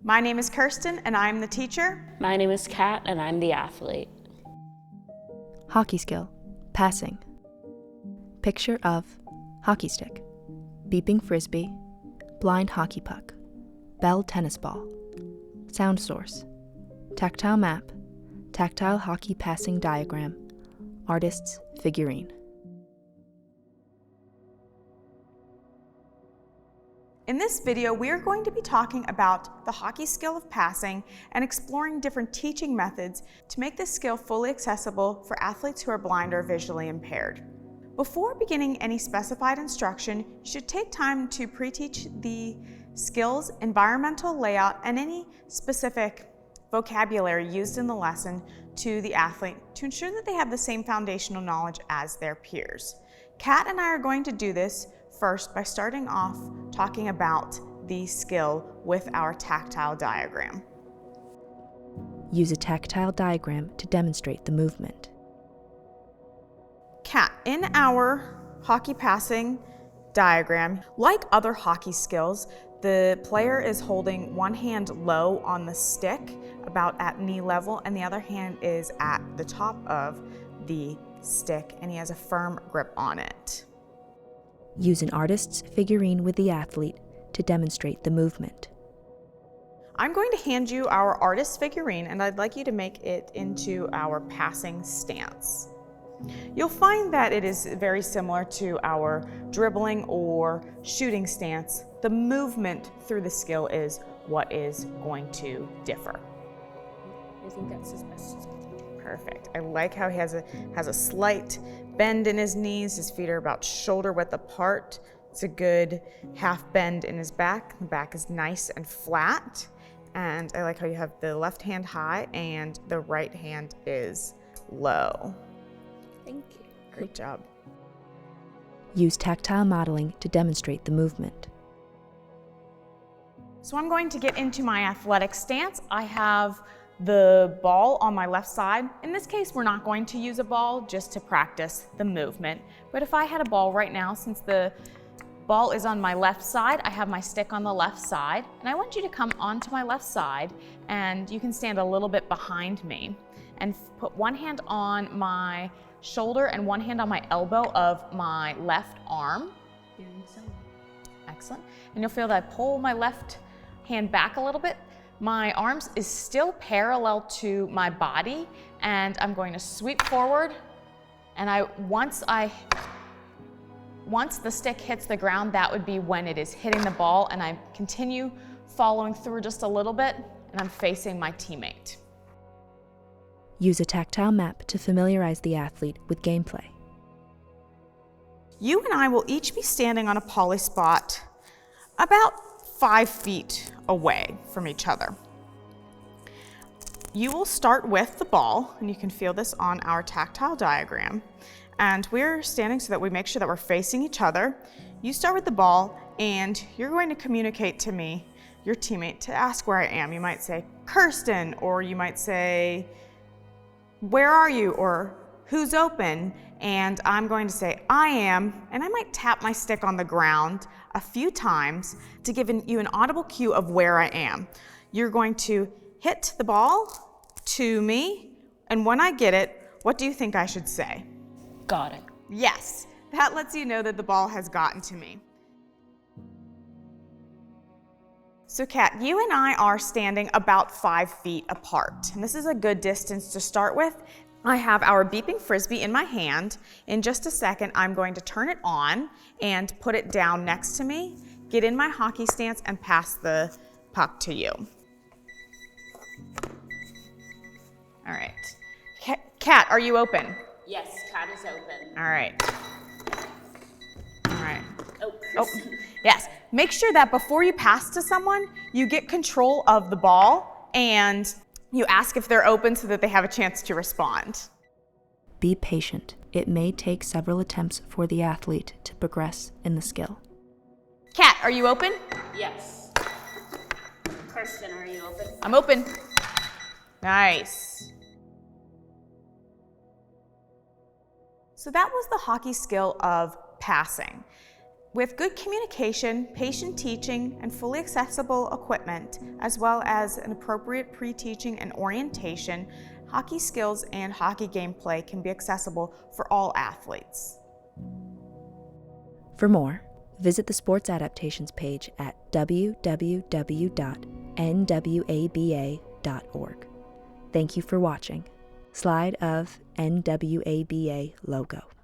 My name is Kirsten, and I'm the teacher. My name is Kat, and I'm the athlete. Hockey skill, passing. Picture of hockey stick, beeping frisbee, blind hockey puck, bell tennis ball. Sound source, tactile map, tactile hockey passing diagram, artist's figurine. In this video, we are going to be talking about the hockey skill of passing and exploring different teaching methods to make this skill fully accessible for athletes who are blind or visually impaired. Before beginning any specified instruction, you should take time to pre-teach the skills, environmental layout, and any specific vocabulary used in the lesson to the athlete to ensure that they have the same foundational knowledge as their peers. Kat and I are going to do this first by starting off talking about the skill with our tactile diagram. Use a tactile diagram to demonstrate the movement. Kat, in our hockey passing diagram, like other hockey skills, the player is holding one hand low on the stick, about at knee level, and the other hand is at the top of the stick, and he has a firm grip on it. Use an artist's figurine with the athlete to demonstrate the movement. I'm going to hand you our artist's figurine, and I'd like you to make it into our passing stance. You'll find that it is very similar to our dribbling or shooting stance. The movement through the skill is what is going to differ. I think that's his best. Perfect. I like how he has a slight bend in his knees. His feet are about shoulder width apart. It's a good half bend in his back. The back is nice and flat. And I like how you have the left hand high and the right hand is low. Thank you. Great job. Use tactile modeling to demonstrate the movement. So I'm going to get into my athletic stance. I have the ball on my left side. In this case, we're not going to use a ball just to practice the movement. But if I had a ball right now, since the ball is on my left side, I have my stick on the left side, and I want you to come onto my left side, and you can stand a little bit behind me and put one hand on my shoulder and one hand on my elbow of my left arm. Doing so. Excellent. And you'll feel that I pull my left hand back a little bit. My arms is still parallel to my body, and I'm going to sweep forward, and once the stick hits the ground, that would be when it is hitting the ball, and I continue following through just a little bit, and I'm facing my teammate. Use a tactile map to familiarize the athlete with gameplay. You and I will each be standing on a poly spot about 5 feet away from each other. You will start with the ball, and you can feel this on our tactile diagram. And we're standing so that we make sure that we're facing each other. You start with the ball, and you're going to communicate to me, your teammate, to ask where I am. You might say, Kirsten, or you might say, where are you, or who's open? And I'm going to say, I am, and I might tap my stick on the ground a few times to give you an audible cue of where I am. You're going to hit the ball to me, and when I get it, what do you think I should say? Got it. Yes, that lets you know that the ball has gotten to me. So Kat, you and I are standing about 5 feet apart, and this is a good distance to start with. I have our beeping frisbee in my hand. In just a second, I'm going to turn it on and put it down next to me, get in my hockey stance, and pass the puck to you. All right. Kat, are you open? Yes, Kat is open. All right. All right. Oh, Yes. Make sure that before you pass to someone, you get control of the ball and you ask if they're open so that they have a chance to respond. Be patient. It may take several attempts for the athlete to progress in the skill. Kat, are you open? Yes. Kirsten, are you open? I'm open. Nice. So that was the hockey skill of passing. With good communication, patient teaching, and fully accessible equipment, as well as an appropriate pre-teaching and orientation, hockey skills and hockey gameplay can be accessible for all athletes. For more, visit the Sports Adaptations page at www.nwaba.org. Thank you for watching. Slide of NWABA logo.